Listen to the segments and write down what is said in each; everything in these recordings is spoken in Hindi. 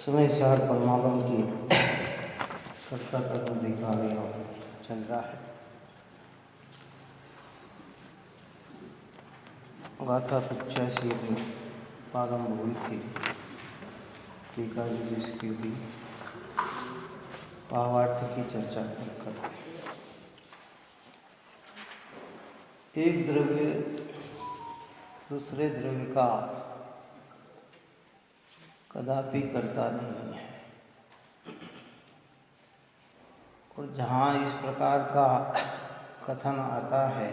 समय सार परमागम की चर्चा करने दिखा रही हो चल रहा है। गाथा 85 में प्रारंभ हुई थी। टीका जी जिसकी भी भावार्थ की चर्चा करते हैं। एक द्रव्य दूसरे द्रव्य का कदापि करता नहीं है, और जहाँ इस प्रकार का कथन आता है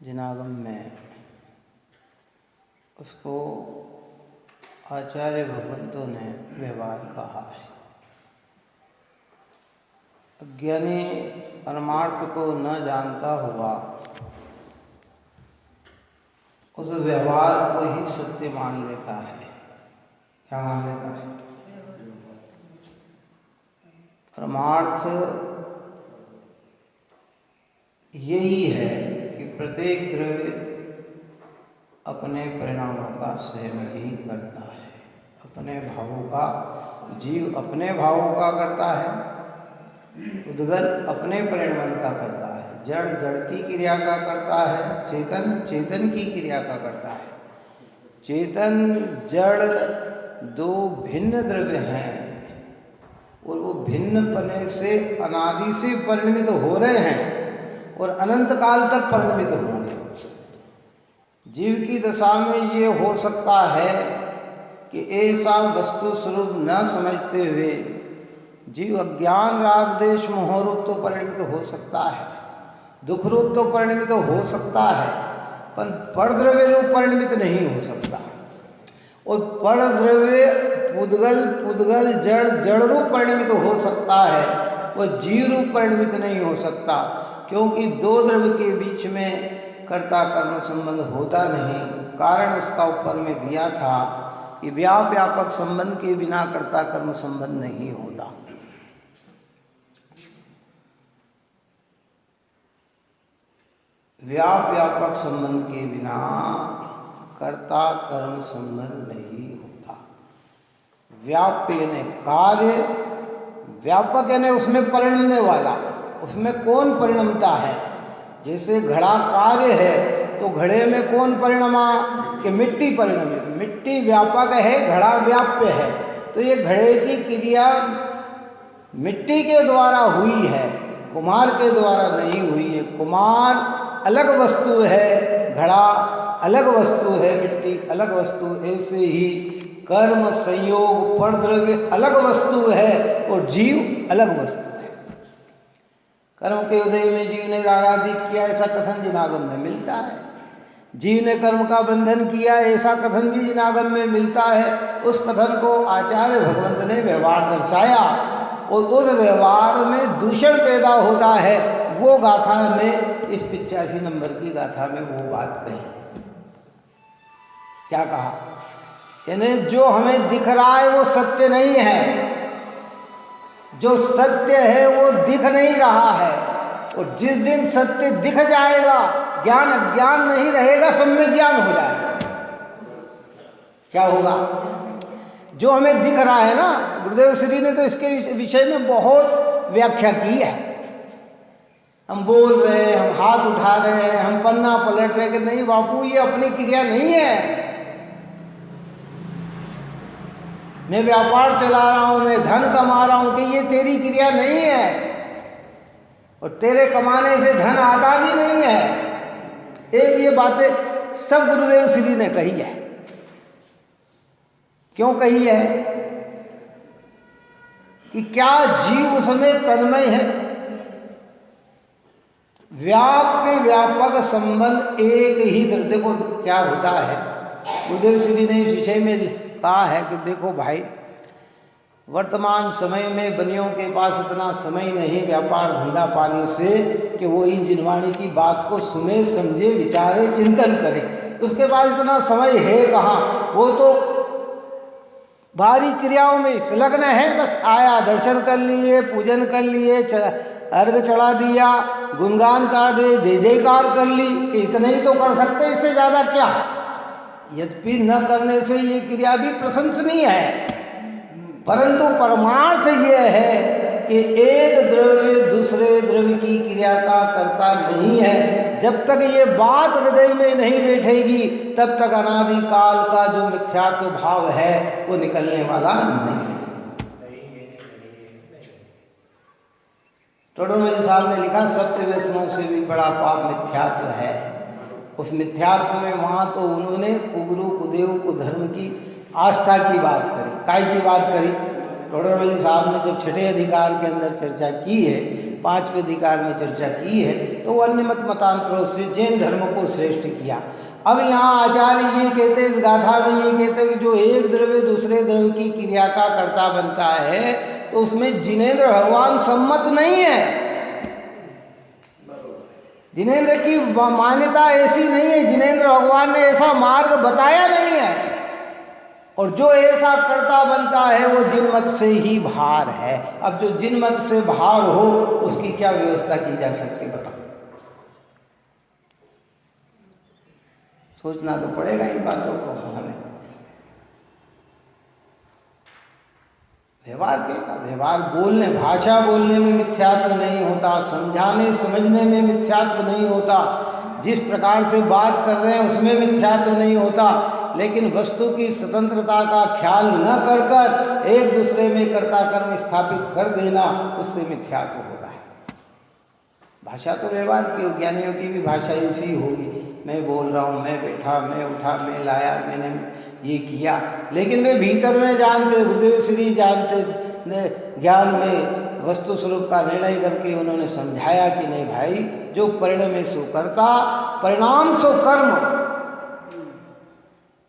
जिनागम में, उसको आचार्य भगवंतों ने व्यवहार कहा है। अज्ञानी परमार्थ को न जानता हुआ उस व्यवहार को ही सत्य मान लेता है। क्या मान लेता है? परमार्थ यही है कि प्रत्येक द्रव्य अपने परिणामों का स्वयं ही करता है। अपने भावों का, जीव अपने भावों का करता है, उद्गल अपने परिणाम का करता है, जड़ जड़ की क्रिया का करता है, चेतन चेतन की क्रिया का करता है। चेतन जड़ दो भिन्न द्रव्य हैं और वो भिन्न पने से अनादि से परिणमित हो रहे हैं और अनंत काल तक परिणमित होंगे। जीव की दशा में ये हो सकता है कि ऐसा वस्तु स्वरूप न समझते हुए जीव अज्ञान राग देश मोह रूप तो परिणमित हो सकता है, दुख रूप तो परिणमित हो सकता है, पर परद्रव्य रूप परिणमित नहीं हो सकता। और परद्रव्य पुद्गल जड़ जड़ रूप परिणमित हो सकता है, वह जीव रूप परिणमित नहीं हो सकता, क्योंकि दो द्रव्य के बीच में कर्ता कर्म संबंध होता नहीं। कारण उसका ऊपर में दिया था कि व्यापक संबंध के बिना कर्ता कर्म संबंध नहीं होता। व्यापक संबंध के बिना कर्ता कर्म संबंध नहीं होता। व्याप्य यानी कार्य, व्यापक यानी उसमें परिणमने वाला, उसमें कौन परिणमता है। जैसे घड़ा कार्य है तो घड़े में कौन परिणमा कि मिट्टी परिणमी, मिट्टी व्यापक है, घड़ा व्याप्य है। तो ये घड़े की क्रिया मिट्टी के द्वारा हुई है, कुम्हार के द्वारा नहीं हुई है। कुम्हार अलग वस्तु है, घड़ा अलग वस्तु है, मिट्टी अलग वस्तु। ऐसे ही कर्म संयोग परद्रव्य अलग वस्तु है और जीव अलग वस्तु है। कर्म के उदय में जीव ने रागादि किया, ऐसा कथन जिनागम में मिलता है। जीव ने कर्म का बंधन किया, ऐसा कथन भी जिनागम में मिलता है। उस कथन को आचार्य भगवंत ने व्यवहार दर्शाया और उस व्यवहार में दूषण पैदा होता है। वो गाथा में, इस 85 नंबर की गाथा में वो बात कही। क्या कहा? यानी जो हमें दिख रहा है वो सत्य नहीं है, जो सत्य है वो दिख नहीं रहा है। और जिस दिन सत्य दिख जाएगा, ज्ञान अज्ञान नहीं रहेगा, सम्यक ज्ञान हो जाएगा। क्या होगा? जो हमें दिख रहा है ना, गुरुदेव श्री ने तो इसके विषय में बहुत व्याख्या की है। हम बोल रहे हैं, हम हाथ उठा रहे हैं, हम पन्ना पलट रहे कि नहीं बापू ये अपनी क्रिया नहीं है। मैं व्यापार चला रहा हूं, मैं धन कमा रहा हूं, कि ये तेरी क्रिया नहीं है और तेरे कमाने से धन आता भी नहीं है। ये बातें सब गुरुदेव श्री ने कही है। क्यों कही है? कि क्या जीव उसमें तन्मय है। व्यापक संबंध एक ही द्रव्य को क्या होता है। गुरुदेव श्री ने इस विषय में कहा है कि देखो भाई, वर्तमान समय में बनियों के पास इतना समय नहीं व्यापार धंधा पानी से कि वो इन जिनवाणी की बात को सुने, समझे, विचारे, चिंतन करे। उसके पास इतना समय है कहाँ। वो तो बाहरी क्रियाओं में संलग्न है। बस आया, दर्शन कर लिए, पूजन कर लिए, अर्घ चढ़ा दिया, गुणगान कर दे, जय जयकार कर ली, इतना ही तो कर सकते, इससे ज़्यादा क्या। यद्यपि न करने से ये क्रिया भी प्रशंसनीय है, परंतु परमार्थ ये है कि एक द्रव्य दूसरे द्रव्य की क्रिया का कर्ता नहीं है। जब तक ये बात हृदय में नहीं बैठेगी तब तक अनादि काल का जो मिथ्यात्व भाव है वो निकलने वाला नहीं। टोडरमल साहब ने लिखा सत्य व्यसनों से भी बड़ा पाप मिथ्यात्व है। उस मिथ्यात्व में वहाँ तो उन्होंने कुगुरु कुदेव कुधर्म की आस्था की बात करी, काय की बात करी। टोडरमल साहब ने जब छठे अधिकार के अंदर चर्चा की है, पांचवें अधिकार में चर्चा की है, तो वो अन्य मत मतांतरों से जैन धर्म को श्रेष्ठ किया। अब यहाँ आचार्य ये कहते, इस गाथा में ये कहते कि जो एक द्रव्य दूसरे द्रव्य की क्रिया का कर्ता बनता है तो उसमें जिनेंद्र भगवान सम्मत नहीं है। जिनेंद्र की मान्यता ऐसी नहीं है, जिनेंद्र भगवान ने ऐसा मार्ग बताया नहीं है। और जो ऐसा कर्ता बनता है वो जिनमत से ही बाहर है। अब जो जिनमत से बाहर हो उसकी क्या व्यवस्था की जा सकती, बताओ। सोचना तो पड़ेगा इन बातों को हमें। व्यवहार बोलने, भाषा बोलने में मिथ्यात्व नहीं होता, समझाने समझने में मिथ्यात्व नहीं होता, जिस प्रकार से बात कर रहे हैं उसमें मिथ्यात्व नहीं होता, लेकिन वस्तु की स्वतंत्रता का ख्याल न कर कर एक दूसरे में कर्ता कर्म स्थापित कर देना, उससे मिथ्यात्व होता है। भाषा तो व्यवहार की, ज्ञानियों की भी भाषा ऐसी होगी। मैं बोल रहा हूँ, मैं बैठा, मैं उठा, मैं लाया, मैंने ये किया, लेकिन वे भीतर में जानते, गुरुदेव श्री जानते, ज्ञान में वस्तु स्वरूप का निर्णय करके उन्होंने समझाया कि नहीं भाई, जो परिणमे सो कर्ता, परिणाम सो कर्म।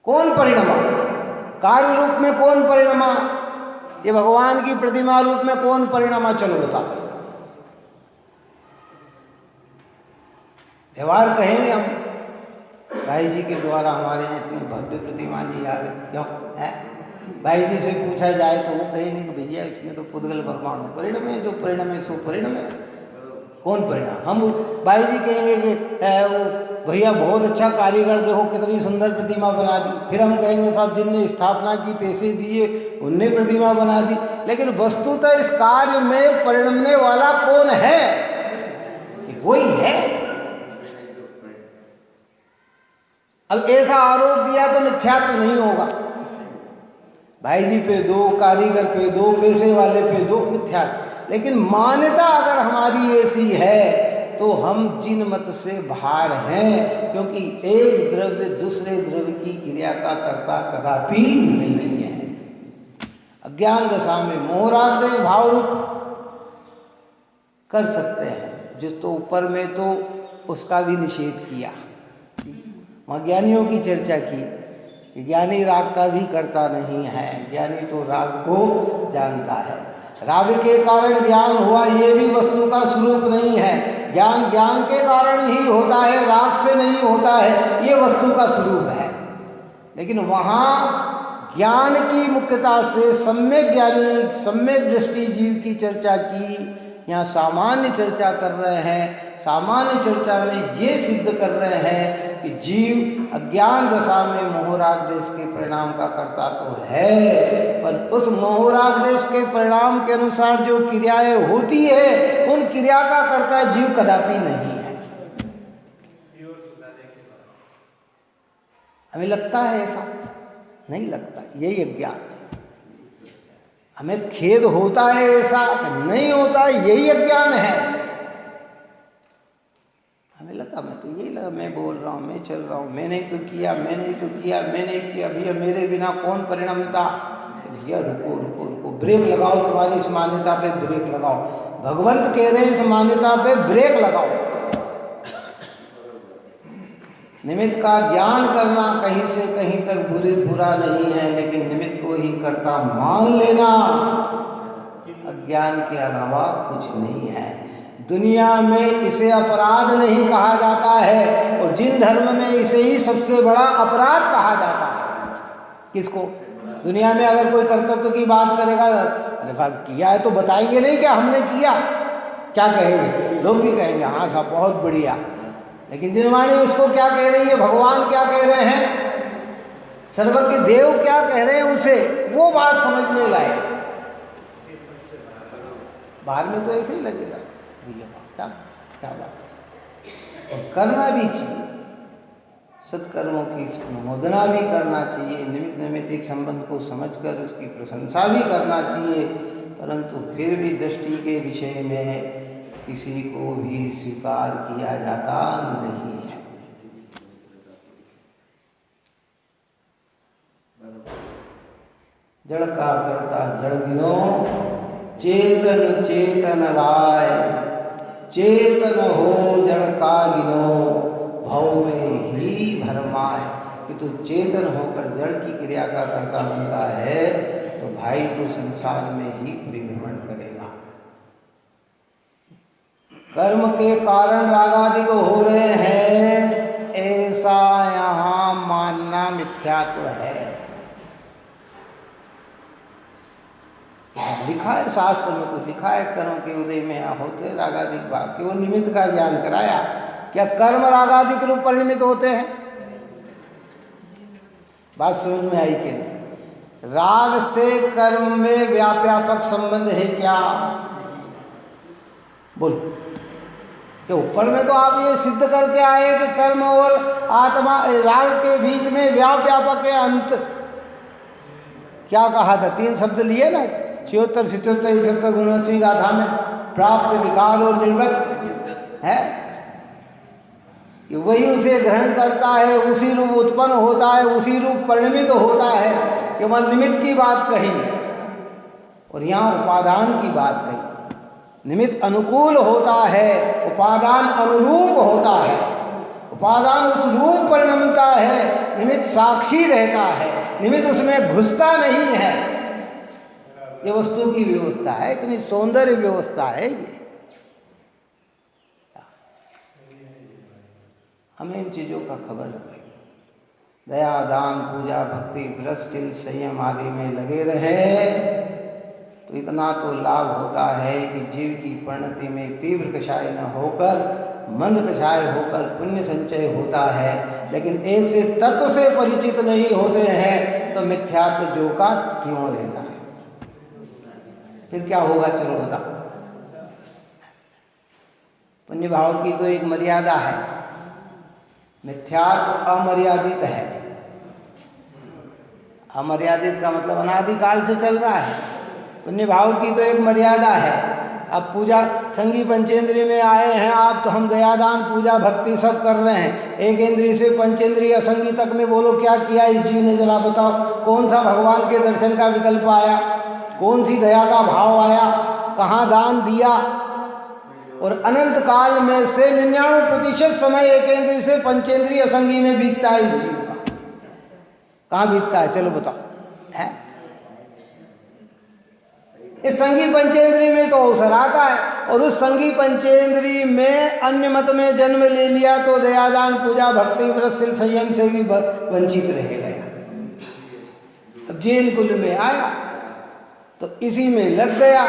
कौन परिणमा? कार्य रूप में कौन परिणमा? ये भगवान की प्रतिमा रूप में कौन परिणमा? चलो बता। व्यवहार कहेंगे हम, भाई जी के द्वारा हमारे यहाँ इतनी भव्य प्रतिमा जी आ गई, क्यों है? भाई जी से पूछा जाए तो वो कहेंगे कि भैया इसमें तो पुद्गल परमाणु परिणम है, जो परिणम है सो परिणम है। कौन परिणाम? हम भाई जी कहेंगे कि वो भैया बहुत अच्छा कारीगर, देखो कितनी सुंदर प्रतिमा बना दी। फिर हम कहेंगे साहब जिनने स्थापना की, पैसे दिए, उनने प्रतिमा बना दी। लेकिन वस्तुतः इस कार्य में परिणमने वाला कौन है? वही है। अब ऐसा आरोप दिया तो मिथ्यात्व नहीं होगा। भाई जी पे दो, कारीगर पे दो, पैसे वाले पे दो, मिथ्यात्व। लेकिन मान्यता अगर हमारी ऐसी है तो हम जिन मत से बाहर हैं, क्योंकि एक द्रव्य दूसरे द्रव्य की क्रिया का कर्ता कदापि नहीं है। अज्ञान दशा में मोहराग भाव रूप कर सकते हैं, जो तो ऊपर में तो उसका भी निषेध किया। वहाँ ज्ञानियों की चर्चा की कि ज्ञानी राग का भी करता नहीं है, ज्ञानी तो राग को जानता है। राग के कारण ज्ञान हुआ, ये भी वस्तु का स्वरूप नहीं है। ज्ञान ज्ञान के कारण ही होता है, राग से नहीं होता है, ये वस्तु का स्वरूप है। लेकिन वहाँ ज्ञान की मुख्यता से सम्यक ज्ञानी, सम्यक दृष्टि जीव की चर्चा की। यहाँ सामान्य चर्चा कर रहे हैं। सामान्य चर्चा में ये सिद्ध कर रहे हैं कि जीव अज्ञान दशा में मोहराग देश के परिणाम का कर्ता तो है, पर उस मोहराग देश के परिणाम के अनुसार जो क्रियाएं होती है उन क्रिया का कर्ता जीव कदापि नहीं है। हमें लगता है ऐसा? नहीं लगता, यही अज्ञान। हमें खेद होता है ऐसा? नहीं होता, यही अज्ञान है। हमें लगा, मैं तो यही लगा, मैं बोल रहा हूँ, मैं चल रहा हूँ, मैंने तो किया, मैंने तो किया, मैंने किया, भैया मेरे बिना कौन परिणमता? भैया रुको रुको रुको, ब्रेक लगाओ, तुम्हारी इस मान्यता पे ब्रेक लगाओ। भगवंत कह रहे हैं इस मान्यता पे ब्रेक लगाओ। निमित्त का ज्ञान करना कहीं से कहीं तक बुरा नहीं है, लेकिन निमित्त को ही कर्ता मान लेना अज्ञान के अलावा कुछ नहीं है। दुनिया में इसे अपराध नहीं कहा जाता है, और जिन धर्म में इसे ही सबसे बड़ा अपराध कहा जाता है। किसको? दुनिया में अगर कोई कर्तव्य की बात करेगा, अरे साहब किया है तो बताएंगे नहीं क्या हमने किया? क्या कहेंगे? लोग भी कहेंगे हाँ साहब बहुत बढ़िया। लेकिन दिनवाणी उसको क्या कह रही है, भगवान क्या कह रहे हैं? सर्वज्ञ देव क्या कह रहे हैं उसे, वो बात समझने लायक। बाहर में तो ऐसे ही लगेगा क्या क्या बात है। और करना भी चाहिए, सत्कर्मों की अनुमोदना भी करना चाहिए, निमित्त नैमित्तिक संबंध को समझकर उसकी प्रशंसा भी करना चाहिए, परंतु फिर भी दृष्टि के विषय में किसी को भी स्वीकार किया जाता नहीं है। जड़ का करता जड़ गिनो, चेतन चेतन राय, चेतन हो जड़ का गिनो, भव में ही भरमाए। कि तू चेतन होकर जड़ की क्रिया का करता बनता है तो भाई तू संसार में ही परिभ्रमण करेगा। कर्म के कारण रागादिक हो रहे हैं, ऐसा यहाँ मानना मिथ्यात्व है। लिखा है शास्त्र में, तो लिखा है कर्म के उदय में होते रागादिक भाव, केवल निमित्त का ज्ञान कराया। क्या कर्म रागादिक रूप परिणमित होते हैं? बात समझ में आई कि नहीं? राग से कर्म में व्यापक संबंध है क्या? बोल। तो ऊपर में तो आप ये सिद्ध करके आए कि कर्म और आत्मा राग के बीच में व्यापक है अंत। क्या कहा था? 3 शब्द लिए ना, 76, 77, 78 गुणवंशी गाथा में, प्राप्त, विकार और निर्वृत्त है। वही उसे ग्रहण करता है, उसी रूप उत्पन्न होता है, उसी रूप परिणमित होता है। केवल निमित्त की बात कही और यहाँ उपादान की बात कही। निमित्त अनुकूल होता है, उपादान अनुरूप होता है। उपादान उस रूप परिणमता है, निमित्त साक्षी रहता है, निमित्त उसमें घुसता नहीं है। ये वस्तु की व्यवस्था है, इतनी सौंदर्य व्यवस्था है ये। हमें इन चीज़ों का खबर रहे, दया, दान, पूजा, भक्ति, व्रत, शील, संयम आदि में लगे रहे तो इतना तो लाभ होता है कि जीव की परिणति में तीव्र कषाय न होकर मंद कषाय होकर पुण्य संचय होता है। लेकिन ऐसे तत्व से परिचित नहीं होते हैं तो मिथ्यात्व जो का क्यों रहता है? फिर क्या होगा? चलो बताओ। पुण्य भाव की तो एक मर्यादा है, मिथ्यात्व अमर्यादित है। अमर्यादित का मतलब अनादिकाल से चल रहा है। पुण्य भाव की तो एक मर्यादा है। अब पूजा संगी पंचेंद्रिय में आए हैं आप, तो हम दयादान, पूजा, भक्ति सब कर रहे हैं। एक इंद्रिय से पंचेंद्रिय असंगी तक में बोलो क्या किया इस जीव ने? जरा बताओ, कौन सा भगवान के दर्शन का विकल्प आया? कौन सी दया का भाव आया? कहाँ दान दिया? और अनंत काल में से 99% समय एक इंद्रिय से पंचेंद्रिय असंगी में बीतता है इस जीव का। कहाँ बीतता है? चलो बताओ। है इस संगी पंचेंद्रिय में तो अवसर आता है, और उस संगी पंचेंद्रिय में अन्य मत में जन्म ले लिया तो दयादान, पूजा, भक्ति, व्रत, शील, संयम से भी वंचित रह गया। अब जैन कुल में आया तो इसी में लग गया।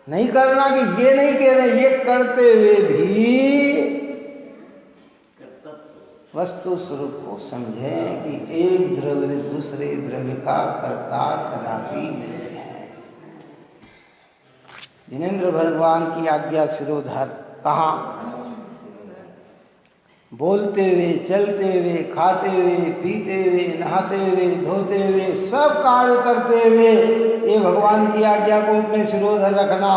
नहीं करना कि ये नहीं कह रहे, ये करते हुए भी वस्तु स्वरूप को समझें कि एक द्रव्य दूसरे द्रव्य का कर्ता कदापि नहीं है। जिनेंद्र भगवान की आज्ञा सिरोधर, कहाँ? बोलते हुए, चलते हुए, खाते हुए, पीते हुए, नहाते हुए, धोते हुए, सब कार्य करते हुए ये भगवान की आज्ञा को अपने सिरोधर रखना।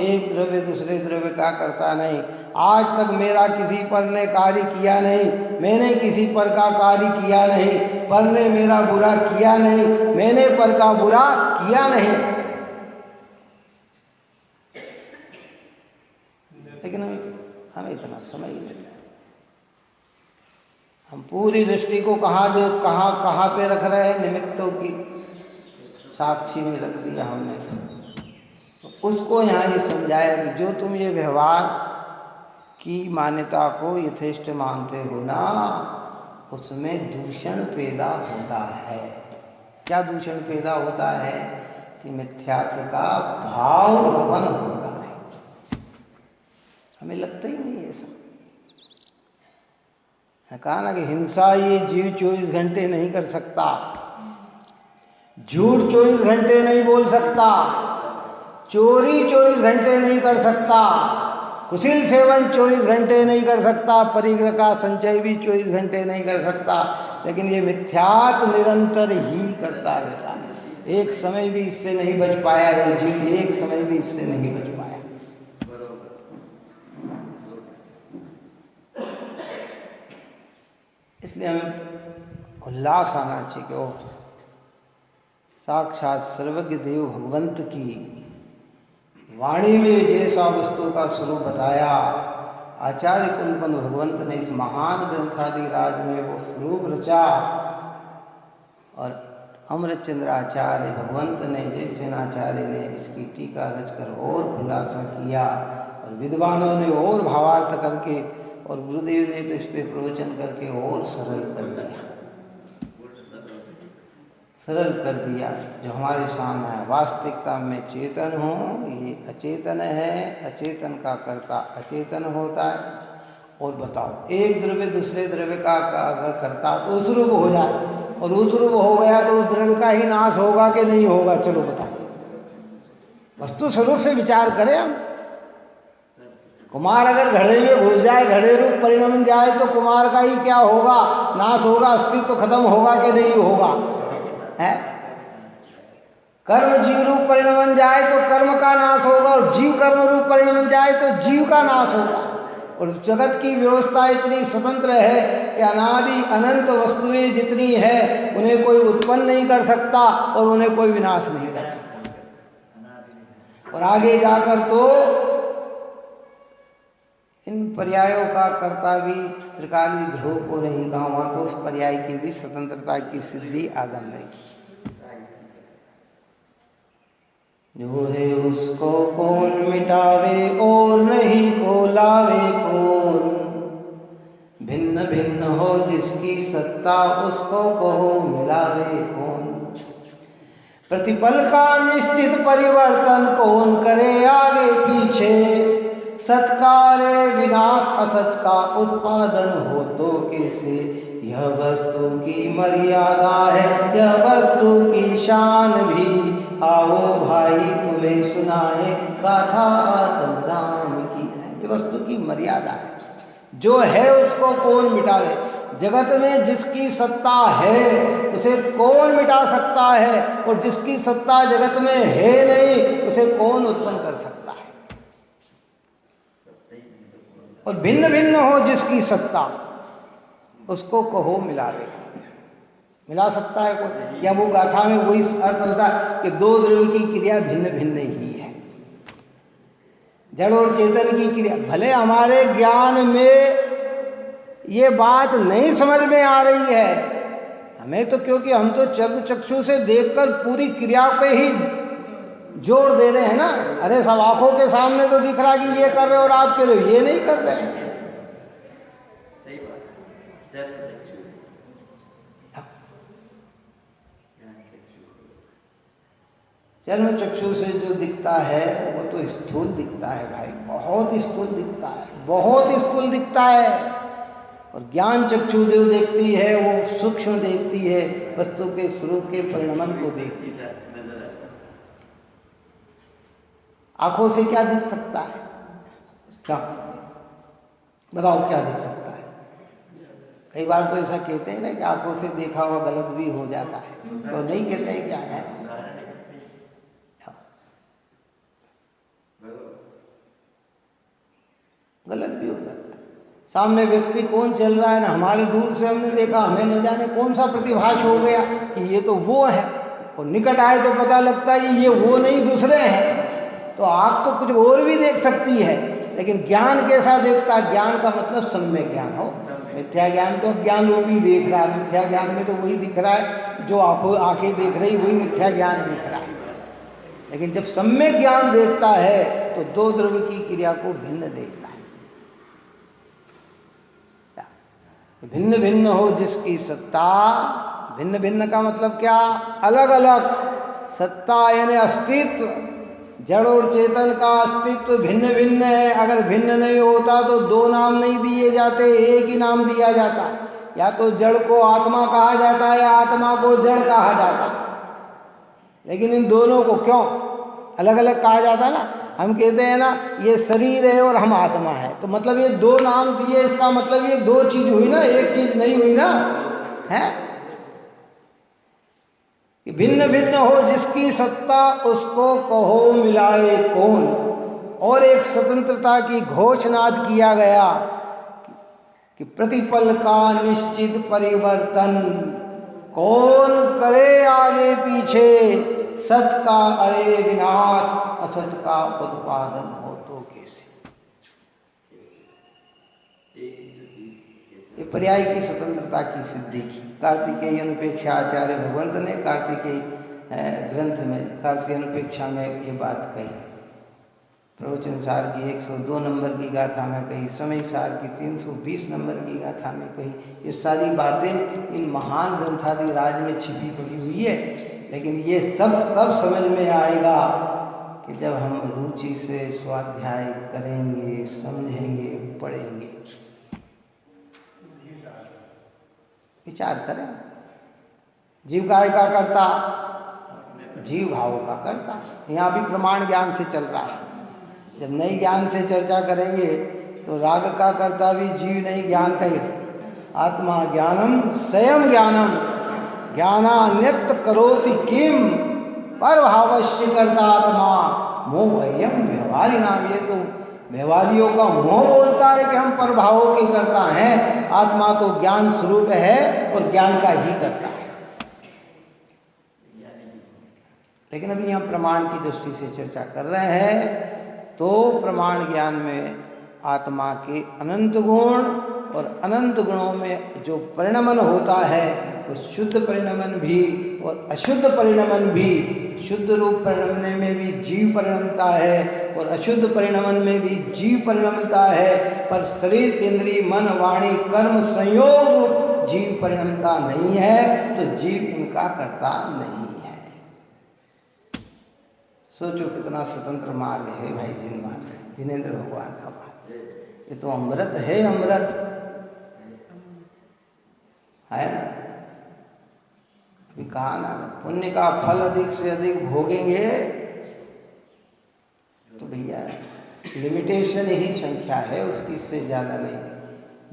एक द्रव्य दूसरे द्रव्य का करता नहीं। आज तक मेरा किसी पर ने कार्य किया नहीं, मैंने किसी पर का कार्य किया नहीं, पर ने मेरा बुरा किया नहीं, मैंने पर का बुरा किया नहीं। लेकिन हमें इतना समय ही नहीं है। हम पूरी दृष्टि को कहाँ पे रख रहे हैं? निमित्तों की साक्षी में रख दिया हमने। तो उसको यहाँ ये समझाया कि जो तुम ये व्यवहार की मान्यता को यथेष्ट मानते हो ना, उसमें दूषण पैदा होता है। क्या दूषण पैदा होता है? कि मिथ्यात्व का भाव उत्पन्न होता है। हमें लगता ही नहीं ऐसा कहा ना कि हिंसा ये जीव 24 घंटे नहीं कर सकता, झूठ 24 घंटे नहीं बोल सकता, चोरी 24 घंटे नहीं कर सकता, कुशील सेवन 24 घंटे नहीं कर सकता, परिग्रह का संचय भी 24 घंटे नहीं कर सकता, लेकिन ये मिथ्यात्व निरंतर ही करता रहता है। एक समय भी इससे नहीं बच पाया ये जीव, एक समय भी इससे नहीं बच पाया। इसलिए हमें उल्लास आना चाहिए कि ओ साक्षात सर्वज्ञ देव भगवंत की वाणी में जैसा वस्तु का स्वरूप बताया, आचार्य कुंदपन भगवंत ने इस महान ग्रंथादि राज में वो स्वरूप रचा, और अमृतचंद्र आचार्य भगवंत ने जय सेनाचार्य ने इसकी टीका रचकर और खुलासा किया, और विद्वानों ने और भावार्थ करके, और गुरुदेव ने तो इस पर प्रवचन करके और सरल कर दिया, सरल कर दिया। जो हमारे सामने है वास्तविकता में चेतन हो, ये अचेतन है, अचेतन का कर्ता अचेतन होता है। और बताओ एक द्रव्य दूसरे द्रव्य का अगर कर्ता तो उस रूप हो जाए, और उस रूप हो गया तो उस द्रव्य का ही नाश होगा कि नहीं होगा? चलो बताओ, वस्तु स्वरूप से विचार करें हम। कुमार अगर घड़े में घुस जाए, घड़े रूप परिणम जाए, तो कुमार का ही क्या होगा? नाश होगा, अस्तित्व तो खत्म होगा कि नहीं होगा? है कर्म जीव रूप परिणमन जाए तो कर्म का नाश होगा, और जीव कर्म रूप परिणमन जाए तो जीव का नाश होगा। और जगत की व्यवस्था इतनी स्वतंत्र है कि अनादि अनंत वस्तुएं जितनी है उन्हें कोई उत्पन्न नहीं कर सकता और उन्हें कोई विनाश नहीं कर सकता। और आगे जाकर तो इन पर्यायों का कर्ता भी त्रिकाली ध्रुव को नहीं कहूँगा, तो उस पर्याय की भी स्वतंत्रता की सिद्धि आगम है। जो है उसको कौन मिटावे और नहीं को लावे कौन, भिन्न भिन्न हो जिसकी सत्ता उसको कहो मिलावे कौन। प्रतिपल का निश्चित परिवर्तन कौन करे आगे पीछे, सत्कार्य विनाश असत का उत्पादन हो तो कैसे। यह वस्तु की मर्यादा है, यह वस्तु की शान भी, आओ भाई तुम्हें सुनाए गाथा आत्म राम की है। ये वस्तु की मर्यादा है, जो है उसको कौन मिटावे। जगत में जिसकी सत्ता है उसे कौन मिटा सकता है, और जिसकी सत्ता जगत में है नहीं उसे कौन उत्पन्न कर सकता है। और भिन्न भिन्न हो जिसकी सत्ता उसको कहो मिलावे, मिला सकता है कोई? या वो गाथा में वही अर्थ होता है कि दो द्रव्य की क्रिया भिन्न भिन्न ही है, जड़ और चेतन की क्रिया। भले हमारे ज्ञान में ये बात नहीं समझ में आ रही है हमें, तो क्योंकि हम तो चर्म चक्षु से देखकर पूरी क्रिया पे ही जोर दे रहे हैं ना। अरे सब आंखों के सामने तो दिख रहा कि ये कर रहे और आप कह रहे हो ये नहीं कर रहे। चर्म चक्षु से जो दिखता है वो तो स्थूल दिखता है भाई, बहुत स्थूल दिखता है, बहुत स्थूल दिखता है। और ज्ञान चक्षु जो देखती है वो सूक्ष्म देखती है, वस्तु के स्वरूप के परिणमन को देखती है। आंखों से क्या दिख सकता है? क्या बताओ क्या दिख सकता है? कई बार तो ऐसा कहते हैं ना कि आंखों से देखा हुआ गलत भी हो जाता है, तो नहीं कहते हैं क्या है? गलत भी हो जाता है। सामने व्यक्ति कौन चल रहा है ना, हमारे दूर से हमने देखा, हमें न जाने कौन सा प्रतिभास हो गया कि ये तो वो है, और निकट आए तो पता लगता है कि ये वो नहीं दूसरे हैं। तो आँख तो कुछ और भी देख सकती है, लेकिन ज्ञान कैसा देखता है? ज्ञान का मतलब सम्यक ज्ञान हो। मिथ्या ज्ञान तो ज्ञान रूपी देख रहा है, मिथ्या ज्ञान में तो वही दिख रहा है जो आंखें देख रही, वही मिथ्या ज्ञान दिख रहा है। लेकिन जब सम्यक ज्ञान देखता है तो दो द्रव्य की क्रिया को भिन्न देखता है। भिन्न भिन्न हो जिसकी सत्ता, भिन्न भिन्न का मतलब क्या? अलग अलग। सत्ता यानी अस्तित्व, जड़ और चेतन का अस्तित्व भिन्न भिन्न है। अगर भिन्न नहीं होता तो दो नाम नहीं दिए जाते, एक ही नाम दिया जाता। या तो जड़ को आत्मा कहा जाता है या आत्मा को जड़ कहा जाता है। लेकिन इन दोनों को क्यों अलग अलग कहा जाता है ना? हम कहते हैं ना ये शरीर है और हम आत्मा है, तो मतलब ये दो नाम दिए, इसका मतलब ये दो चीज हुई ना, एक चीज नहीं हुई ना, है? भिन्न भिन्न हो जिसकी सत्ता उसको कहो मिलाए कौन। और एक स्वतंत्रता की घोषणाद किया गया कि प्रतिपल का निश्चित परिवर्तन, कौन करे आगे पीछे, सत का अरे विनाश, असत का उत्पादन हो तो कैसे। ये पर्याय की स्वतंत्रता की सिद्धि की कार्तिकेय अनुपेक्षा आचार्य भगवंत ने कार्तिकेय ग्रंथ में कार्तिकेय अनुपेक्षा में ये बात कही। प्रवचन सार की 102 नंबर की गाथा में कही, समय सार की 320 नंबर की गाथा में कही। ये सारी बातें इन महान ग्रंथादि राज में छिपी पड़ी हुई है। लेकिन ये सब तब समझ में आएगा कि जब हम रुचि से स्वाध्याय करेंगे, समझेंगे, पढ़ेंगे। विचार करें, जीव काय का करता, जीव भाव का करता। यहाँ भी प्रमाण ज्ञान से चल रहा है। जब नई ज्ञान से चर्चा करेंगे तो राग का करता भी जीव नहीं, ज्ञान का ही। आत्मा ज्ञानम स्वयं ज्ञानम ज्ञानान्यत करोति किम पर भावश्य करता आत्मा मोहयम व्यवहारी नाम। ये तो व्यवहारियों का मोह बोलता है कि हम पर भावों की करता हैं। आत्मा तो ज्ञान स्वरूप है और ज्ञान का ही करता है। लेकिन अभी यहाँ प्रमाण की दृष्टि से चर्चा कर रहे हैं। तो प्रमाण ज्ञान में आत्मा के अनंत गुण और अनंत गुणों में जो परिणमन होता है वो शुद्ध परिणमन भी और अशुद्ध परिणमन भी। शुद्ध रूप परिणमने में भी जीव परिणमता है और अशुद्ध परिणमन में भी जीव परिणमता है। पर शरीर, इंद्रिय, मन, वाणी, कर्म संयोग रूप जीव परिणमता नहीं है, तो जीव इनका करता नहीं है। सोचो कितना स्वतंत्र मार्ग है भाई, जिन मार्ग, जिनेंद्र भगवान का मार्ग। ये तो अमृत है, अमृत है ना। अभी कहा ना, पुण्य का फल अधिक से अधिक भोगेंगे तो भैया लिमिटेशन ही संख्या है उसकी, इससे ज़्यादा नहीं।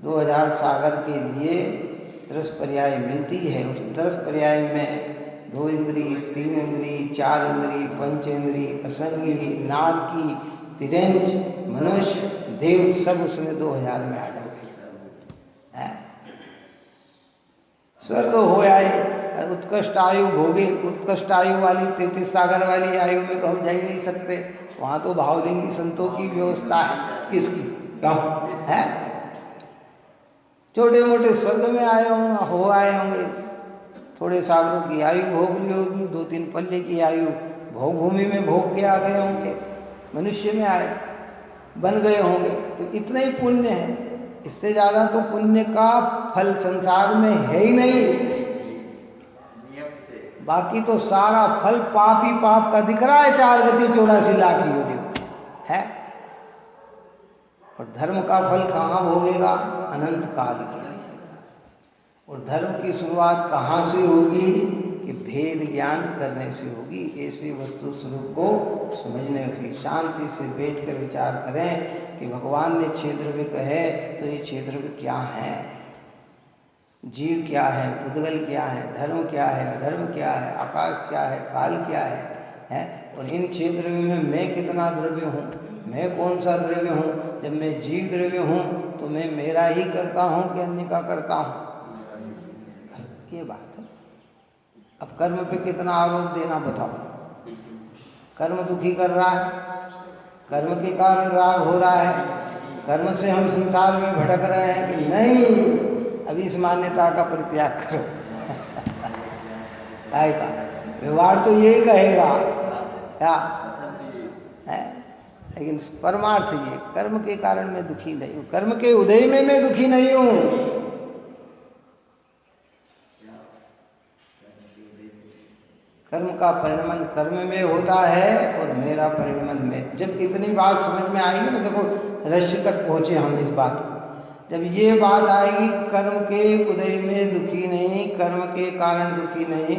2000 सागर के लिए 10 पर्याय मिलती है। उस 10 पर्याय में 2 इंद्रिय, 3 इंद्रिय, 4 इंद्रिय, पंच इंद्रिय, असंगी, नारकी, तिरंज, मनुष्य, देव सब उसमें 2000 में आ जाते हैं। स्वर्ग हो आए, उत्कृष्ट आयु भोगे, उत्कृष्ट आयु वाली 33 सागर वाली आयु में तो हम जा ही नहीं सकते। वहाँ तो भावलिंगी संतों की व्यवस्था है। किसकी? क्यों है? छोटे मोटे स्वर्ग में आए होंगे, हो आए होंगे, थोड़े सागरों की आयु भोग ली होगी, 2-3 पल्ले की आयु भोग भूमि में भोग के आ गए होंगे, मनुष्य में आए बन गए होंगे। तो इतना ही पुण्य है, इससे ज़्यादा तो पुण्य का फल संसार में है ही नहीं। बाकी तो सारा फल पाप ही पाप का दिख रहा है 4 गति 84 लाख योनियों में है। और धर्म का फल कहाँ भोगेगा? अनंत काल के लिए। और धर्म की शुरुआत कहाँ से होगी? कि भेद ज्ञान करने से होगी। ऐसे वस्तु स्वरूप को समझने से शांति से बैठकर विचार करें कि भगवान ने क्षेत्रव्य कहे तो ये क्षेत्रव्य क्या है, जीव क्या है, पुद्गल क्या है, धर्म क्या है, अधर्म क्या है, आकाश क्या है, काल क्या है? और इन क्षेत्र में मैं कितना द्रव्य हूँ, मैं कौन सा द्रव्य हूँ? जब मैं जीव द्रव्य हूँ तो मैं मेरा ही करता हूँ कि अन्य का करता हूँ? ये बात है। अब कर्म पे कितना आरोप देना बताओ। कर्म दुखी कर रहा है, कर्म के कारण राग हो रहा है, कर्म से हम संसार में भटक रहे हैं कि नहीं, अभी इस मान्यता का परित्याग करो। आएगा व्यवहार तो यही कहेगा क्या है, लेकिन परमार्थ ये कर्म के कारण मैं दुखी नहीं हूँ, कर्म के उदय में मैं दुखी नहीं हूँ। कर्म का परिणमन कर्म में होता है और मेरा परिणमन में। जब इतनी बात समझ में आएगी ना, देखो रहस्य तक पहुँचे हम इस बात को। जब ये बात आएगी कर्म के उदय में दुखी नहीं, कर्म के कारण दुखी नहीं,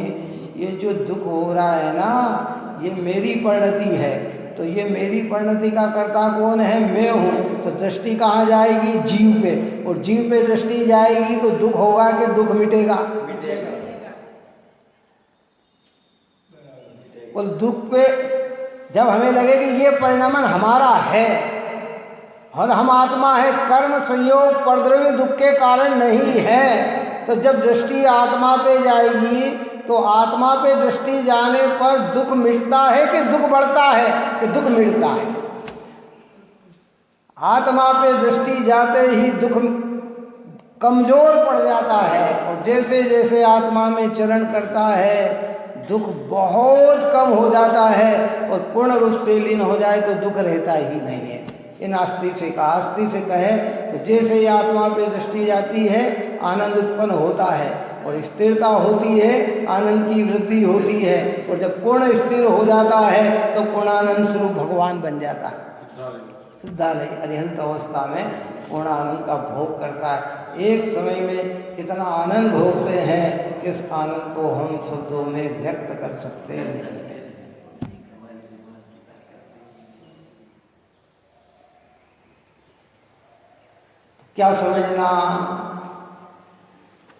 ये जो दुख हो रहा है ना ये मेरी परिणति है, तो ये मेरी परिणति का कर्ता कौन है? मैं हूँ। तो दृष्टि कहाँ जाएगी? जीव पे, और जीव पे दृष्टि जाएगी तो दुख होगा कि दुख मिटेगा? और दुख पे जब हमें लगे कि ये परिणमन हमारा है और हम आत्मा है, कर्म संयोग परद्रव्य दुख के कारण नहीं है, तो जब दृष्टि आत्मा पे जाएगी तो आत्मा पे दृष्टि जाने पर दुख मिटता है कि दुख बढ़ता है? कि दुख मिटता है। आत्मा पे दृष्टि जाते ही दुख कमजोर पड़ जाता है, और जैसे जैसे आत्मा में चरण करता है दुख बहुत कम हो जाता है, और पूर्ण रूप से लीन हो जाए तो दुख रहता ही नहीं है। इन आस्ति से कहा, आस्ति से कहे तो जैसे ही आत्मा पे दृष्टि जाती है आनंद उत्पन्न होता है और स्थिरता होती है, आनंद की वृद्धि होती है, और जब पूर्ण स्थिर हो जाता है तो पूर्णानंद स्वरूप भगवान बन जाता है। सिद्धालय अरिहंत अवस्था में पूर्ण आनंद का भोग करता है। एक समय में इतना आनंद भोगते हैं, इस आनंद को हम शब्दों में व्यक्त कर सकते नहीं हैं। क्या समझना?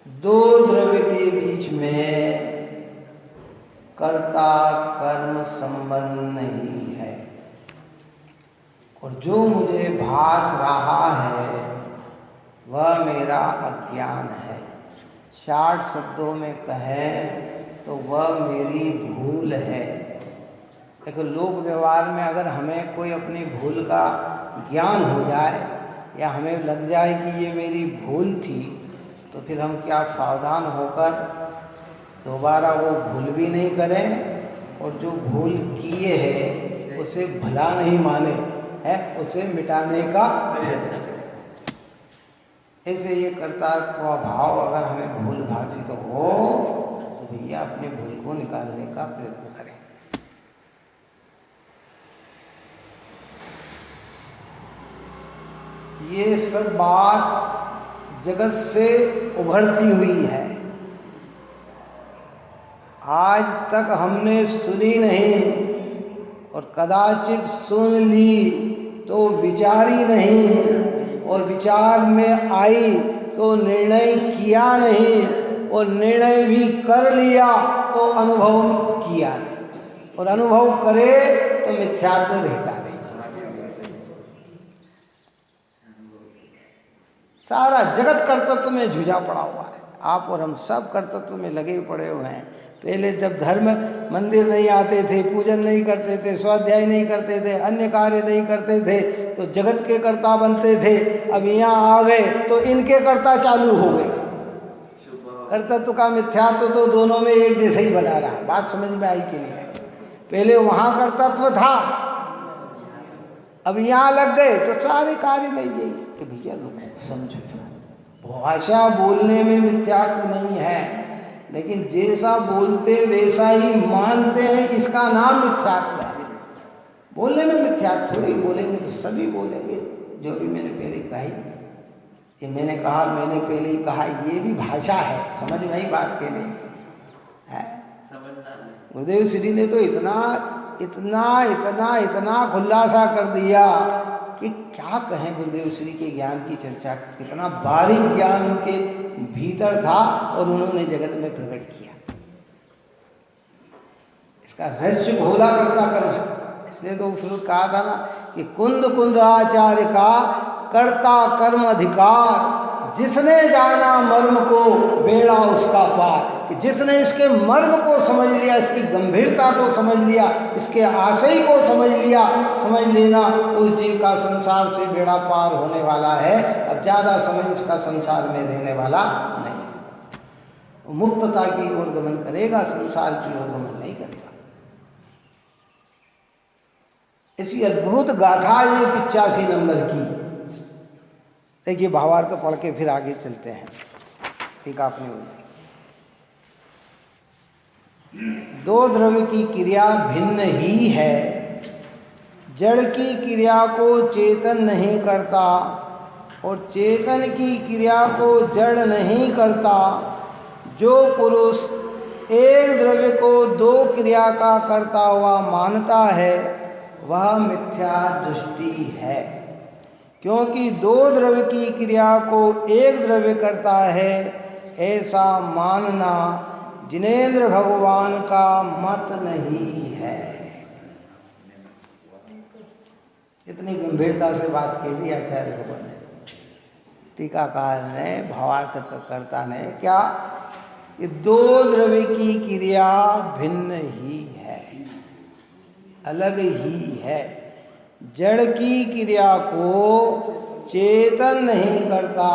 दो द्रव्य के बीच में कर्ता कर्म संबंध नहीं है, और जो मुझे भास रहा है वह मेरा अज्ञान है। 60 शब्दों में कहें तो वह मेरी भूल है। एक लोक व्यवहार में अगर हमें कोई अपनी भूल का ज्ञान हो जाए या हमें लग जाए कि ये मेरी भूल थी, तो फिर हम क्या सावधान होकर दोबारा वो भूल भी नहीं करें, और जो भूल किए है उसे भला नहीं माने है, उसे मिटाने का प्रयत्न करें। ऐसे ये कर्ता का भाव अगर हमें भूल भाषित हो तो भैया अपनी भूल को निकालने का प्रयत्न करें। ये सब बात जगत से उभरती हुई है, आज तक हमने सुनी नहीं, और कदाचित सुन ली तो विचारी नहीं, और विचार में आई तो निर्णय किया नहीं, और निर्णय भी कर लिया तो अनुभव किया नहीं, और अनुभव करे तो मिथ्यात्व रहता नहीं। सारा जगत कर्तृत्व में झुझा पड़ा हुआ है। आप और हम सब कर्तृत्व में लगे पड़े हुए हैं। पहले जब धर्म मंदिर नहीं आते थे, पूजन नहीं करते थे, स्वाध्याय नहीं करते थे, अन्य कार्य नहीं करते थे, तो जगत के कर्ता बनते थे। अब यहाँ आ गए तो इनके कर्ता चालू हो गए। कर्तृत्व का मिथ्यात्व तो दोनों में एक जैसे ही बना रहा। बात समझ में आई कि नहीं? पहले वहाँ कर्तृत्व था, अब यहाँ लग गए तो सारे कार्य में यही कि भैया लोग समझो, भाषा बोलने में मिथ्यात्व नहीं है, लेकिन जैसा बोलते वैसा ही मानते हैं, इसका नाम मिथ्यात्व है। बोलने में मिथ्यात्व थोड़ी, बोलेंगे तो सभी बोलेंगे। जो भी मैंने पहले कही, ये मैंने कहा, मैंने पहले ही कहा, ये भी भाषा है। समझ में आई बात के नहीं है? गुरुदेव श्री ने तो इतना इतना इतना इतना खुलासा कर दिया कि क्या कहें। गुरुदेव श्री के ज्ञान की चर्चा, कितना बारीक ज्ञान उनके भीतर था और उन्होंने जगत में प्रकट किया। इसका रहस्य भोला करता कर्म है। इसलिए तो उस रोज कहा था ना कि कुंद कुंद आचार्य का कर्ता कर्म अधिकार, जिसने जाना मर्म को बेड़ा उसका पार। कि जिसने इसके मर्म को समझ लिया, इसकी गंभीरता को समझ लिया, इसके आशय को समझ लिया, समझ लेना उस जीव का संसार से बेड़ा पार होने वाला है। अब ज़्यादा समय उसका संसार में रहने वाला नहीं, मुक्तता की ओर गमन करेगा, संसार की ओर गमन नहीं करेगा। इसी अद्भुत गाथा ये 85 नंबर की। देखिए भावार्थ तो पढ़ के फिर आगे चलते हैं। ठीक आपने बोली दो द्रव्य की क्रिया भिन्न ही है। जड़ की क्रिया को चेतन नहीं करता और चेतन की क्रिया को जड़ नहीं करता। जो पुरुष एक द्रव्य को दो क्रिया का करता हुआ मानता है वह मिथ्या दृष्टि है, क्योंकि दो द्रव्य की क्रिया को एक द्रव्य करता है ऐसा मानना जिनेंद्र भगवान का मत नहीं है। इतनी गंभीरता से बात कह दी आचार्य भगवान ने। टीकाकार ने, भावार्थकर्ता ने क्या, ये दो द्रव्य की क्रिया भिन्न ही है, अलग ही है। जड़ की क्रिया को चेतन नहीं करता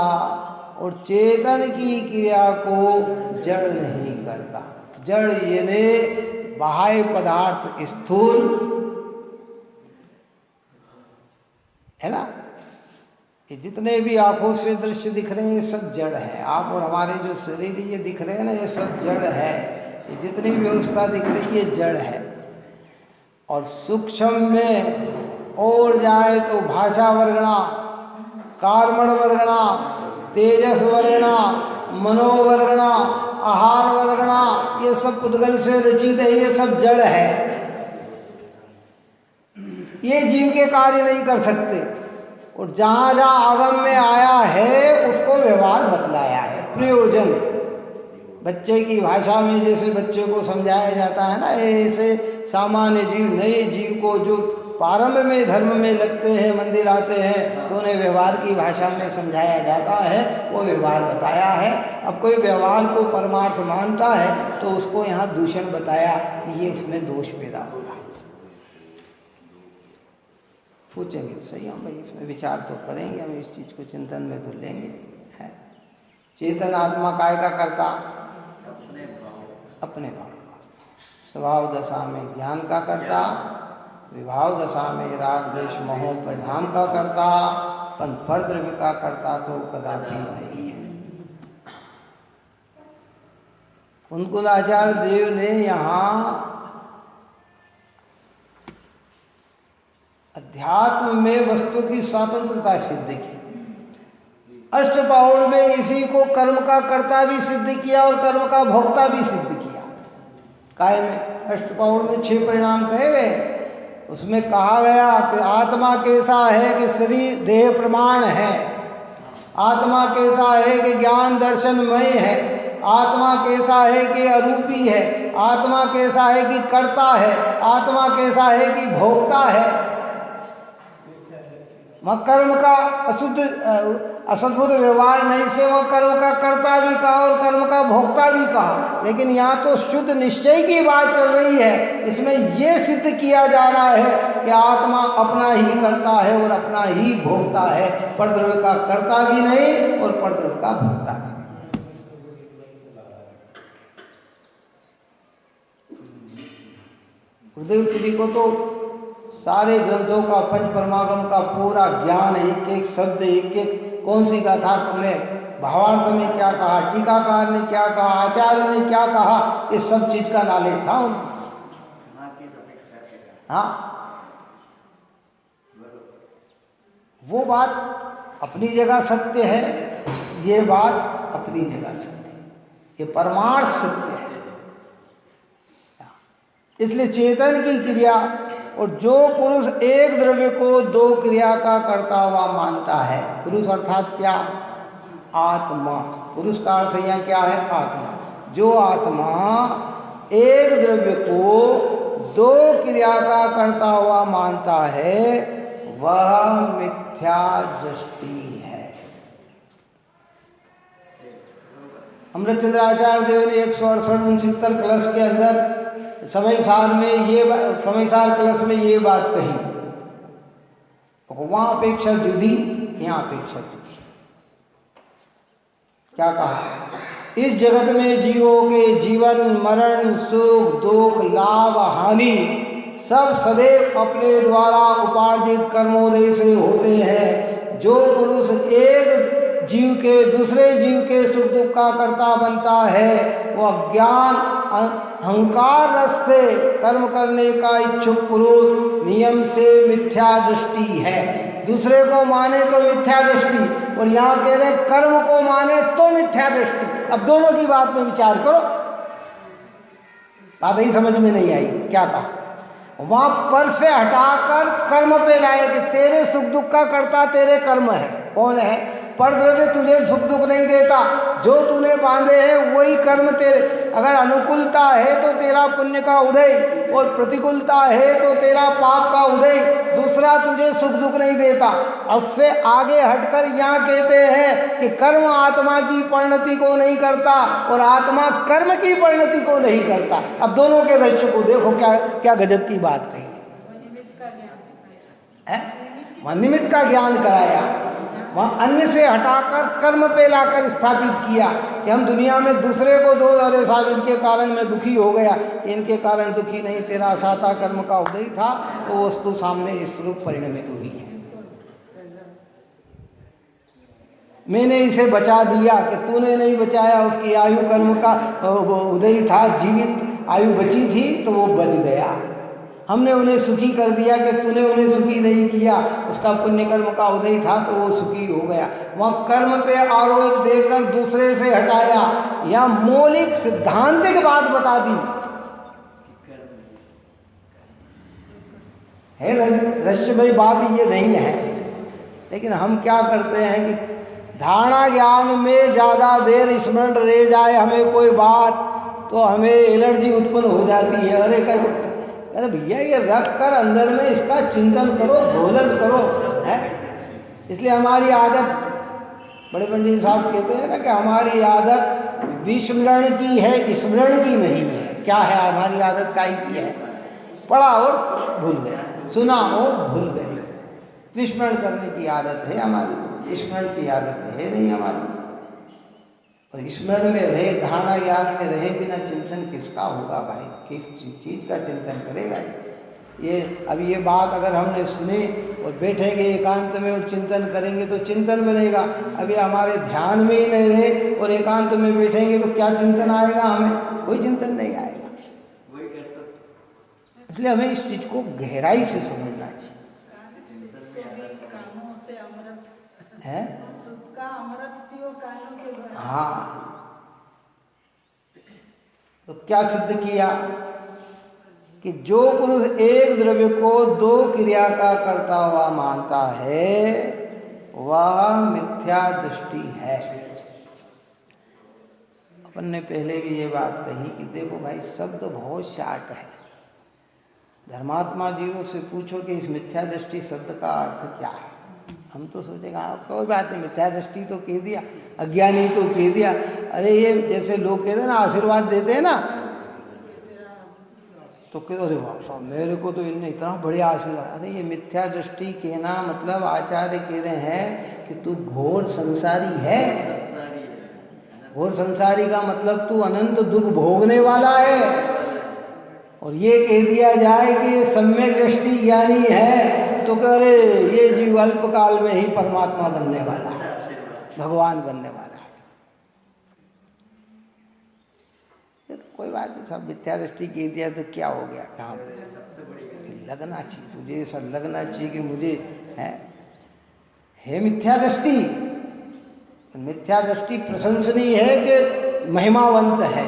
और चेतन की क्रिया को जड़ नहीं करता। जड़ यानी बाह्य पदार्थ, स्थूल है ना, ये जितने भी आंखों से दृश्य दिख रहे हैं ये सब जड़ है। आप और हमारे जो शरीर ये दिख रहे हैं ना, ये सब जड़ है। ये जितनी व्यवस्था दिख रही है ये जड़ है। और सूक्ष्म में और जाए तो भाषा वर्गणा, कार्मण वर्गणा, तेजस वर्गणा, मनोवर्गणा, आहार वर्गणा, ये सब पुद्गल से रचित है, ये सब जड़ है। ये जीव के कार्य नहीं कर सकते। और जहाँ जहाँ आगम में आया है उसको व्यवहार बतलाया है, प्रयोजन। बच्चे की भाषा में जैसे बच्चे को समझाया जाता है ना, ऐसे सामान्य जीव, नए जीव को जो प्रारंभ में धर्म में लगते हैं, मंदिर आते हैं, तो उन्हें व्यवहार की भाषा में समझाया जाता है, वो व्यवहार बताया है। अब कोई व्यवहार को परमार्थ मानता है तो उसको यहाँ दूषण बताया कि ये उसमें दोष पैदा होगा। पूछेंगे सही हम भाई, इसमें विचार तो करेंगे, हम इस चीज़ को चिंतन में तो लेंगे। है चेतन आत्मा काय का करता, अपने भाव का। स्वभाव दशा में ज्ञान का करता, विभाव दशा में राग द्वेष मोह परिणाम का करता, पर द्रव्य का करता तो कदापि नहीं है। कुंकुलाचार्य देव ने यहाँ अध्यात्म में वस्तु की स्वतंत्रता सिद्ध की। अष्टपाउड़ में इसी को कर्म का कर्ता भी सिद्ध किया और कर्म का भोक्ता भी सिद्ध किया। काय में अष्टपाउड़ में 6 परिणाम कहे गए। उसमें कहा गया कि आत्मा कैसा है कि शरीर देह प्रमाण है, आत्मा कैसा है कि ज्ञान दर्शनमय है, आत्मा कैसा है कि अरूपी है, आत्मा कैसा है कि कर्ता है, आत्मा कैसा है कि भोक्ता है। वह कर्म का असद्भुत व्यवहार नहीं से वह कर्म का कर्ता भी कहा और कर्म का भोक्ता भी कहा। लेकिन यहाँ तो शुद्ध निश्चय की बात चल रही है। इसमें ये सिद्ध किया जा रहा है कि आत्मा अपना ही करता है और अपना ही भोक्ता है, परद्रव्य का कर्ता भी नहीं और परद्रव्य का भोक्ता भी नहीं। गुरुदेव श्री को तो सारे ग्रंथों का, पंच परमागम का पूरा ज्ञान, एक एक शब्द, एक एक कौन सी गाथा में भावार्थ में क्या कहा, टीकाकार ने क्या कहा, आचार्य ने क्या कहा, ये सब चीज का नॉलेज था उनको। हाँ, वो बात अपनी जगह सत्य है, ये बात अपनी जगह सत्य है, ये परमार्थ सत्य है। इसलिए चेतन की क्रिया, और जो पुरुष एक द्रव्य को दो क्रिया का करता हुआ मानता है, पुरुष अर्थात क्या, आत्मा। पुरुष का अर्थ यहाँ क्या है, आत्मा। जो आत्मा एक द्रव्य को दो क्रिया का करता हुआ मानता है वह मिथ्या दृष्टि है। अमृतचंद्र आचार्य देव ने 168 कलश के अंदर समयसार में ये समयसार कलश में ये बात कही, वहां अपेक्षा जुदी, यहाँ अपेक्षा जुदी। क्या कहा, इस जगत में जीवों के जीवन मरण सुख दुख लाभ हानि सब सदैव अपने द्वारा उपार्जित कर्मोदय से होते हैं। जो पुरुष एक जीव के दूसरे जीव के सुख दुख का कर्ता बनता है वह ज्ञान अहंकार रस से कर्म करने का इच्छुक पुरुष नियम से मिथ्या दृष्टि है। दूसरे को माने तो मिथ्या दृष्टि, और यहाँ कह रहे कर्म को माने तो मिथ्या दृष्टि। अब दोनों की बात में विचार करो। बात ही समझ में नहीं आई क्या कहा। वहां पर से हटाकर कर्म पे लाए कि तेरे सुख दुख का कर्ता तेरे कर्म है। कौन है? पर द्रव्य तुझे सुख दुख नहीं देता, जो तूने बांधे हैं वही कर्म तेरे। अगर अनुकूलता है तो तेरा पुण्य का उदय, और प्रतिकूलता है तो तेरा पाप का उदय। दूसरा तुझे सुख दुख नहीं देता। अब से आगे हटकर यहाँ कहते हैं कि कर्म आत्मा की परिणति को नहीं करता और आत्मा कर्म की परिणति को नहीं करता। अब दोनों के रहस्य को देखो, क्या क्या गजब की बात कही है। निमित्त का ज्ञान कराया, वहाँ अन्य से हटाकर कर्म पे लाकर स्थापित किया कि हम दुनिया में दूसरे को दो, अरे साहब इनके कारण मैं दुखी हो गया, इनके कारण दुखी नहीं, तेरा साता कर्म का उदय था तो वस्तु सामने इस रूप परिणमित हुई है। मैंने इसे बचा दिया कि तूने नहीं बचाया, उसकी आयु कर्म का उदय था, जीवित आयु बची थी तो वो बच गया। हमने उन्हें सुखी कर दिया कि तूने उन्हें सुखी नहीं किया, उसका पुण्य कर्म का उदय था तो वो सुखी हो गया। वहाँ कर्म पे आरोप देकर दूसरे से हटाया, या मौलिक सिद्धांतिक बात बता दी है। रहस्य भाई बात ये नहीं है, लेकिन हम क्या करते हैं कि धारणा ज्ञान में ज़्यादा देर स्मरण रह जाए हमें कोई बात तो हमें एलर्जी उत्पन्न हो जाती है। अरे भैया ये रख कर अंदर में इसका चिंतन करो, भोजन करो है। इसलिए हमारी आदत, बड़े पंडित साहब कहते हैं ना कि हमारी आदत विस्मरण की है, स्मरण की नहीं है। क्या है हमारी आदत? काई की है? पढ़ा और भूल गए, सुना और भूल गए। विस्मरण करने की आदत है हमारी, स्मरण की आदत है नहीं हमारी। और स्मरण में रहे, धारणा ज्ञान में रहे बिना चिंतन किसका होगा भाई? किस चीज़ का चिंतन करेगा? ये अभी ये बात अगर हमने सुनी और बैठेंगे एकांत में और चिंतन करेंगे तो चिंतन बनेगा। अभी हमारे ध्यान में ही नहीं रहे और एकांत में बैठेंगे तो क्या चिंतन आएगा? हमें कोई चिंतन नहीं आएगा। इसलिए हमें इस चीज़ को गहराई से समझना चाहिए है। हाँ, तो क्या सिद्ध किया कि जो पुरुष एक द्रव्य को दो क्रिया का करता हुआ मानता है वह मिथ्या दृष्टि है। अपन ने पहले भी ये बात कही कि देखो भाई शब्द बहुत शार्ट है। धर्मात्मा जीवों से पूछो कि इस मिथ्या दृष्टि शब्द का अर्थ क्या है। हम तो सोचेगा कोई बात नहीं, मिथ्या दृष्टि तो कह दिया, अज्ञानी तो कह दिया। अरे ये जैसे लोग कहते हैं ना, आशीर्वाद देते हैं ना, तो कह अरे वाह साहब मेरे को तो इनने इतना बढ़िया आशीर्वाद। अरे ये मिथ्या दृष्टि कहना मतलब आचार्य कह रहे हैं कि तू घोर संसारी है। घोर संसारी का मतलब तू अनंत दुख भोगने वाला है। और ये कह दिया जाए कि ये सम्यक दृष्टि ज्ञानी है तो कह रहे ये जीव अल्प काल में ही परमात्मा बनने वाला है, भगवान बनने वाला है। तो कोई बात नहीं, सब मिथ्या दृष्टि कह दिया तो क्या हो गया? कहाँ लगना चाहिए तुझे, ऐसा लगना चाहिए कि मुझे है मिथ्या दृष्टि। मिथ्या दृष्टि प्रशंसनीय है कि महिमावंत है,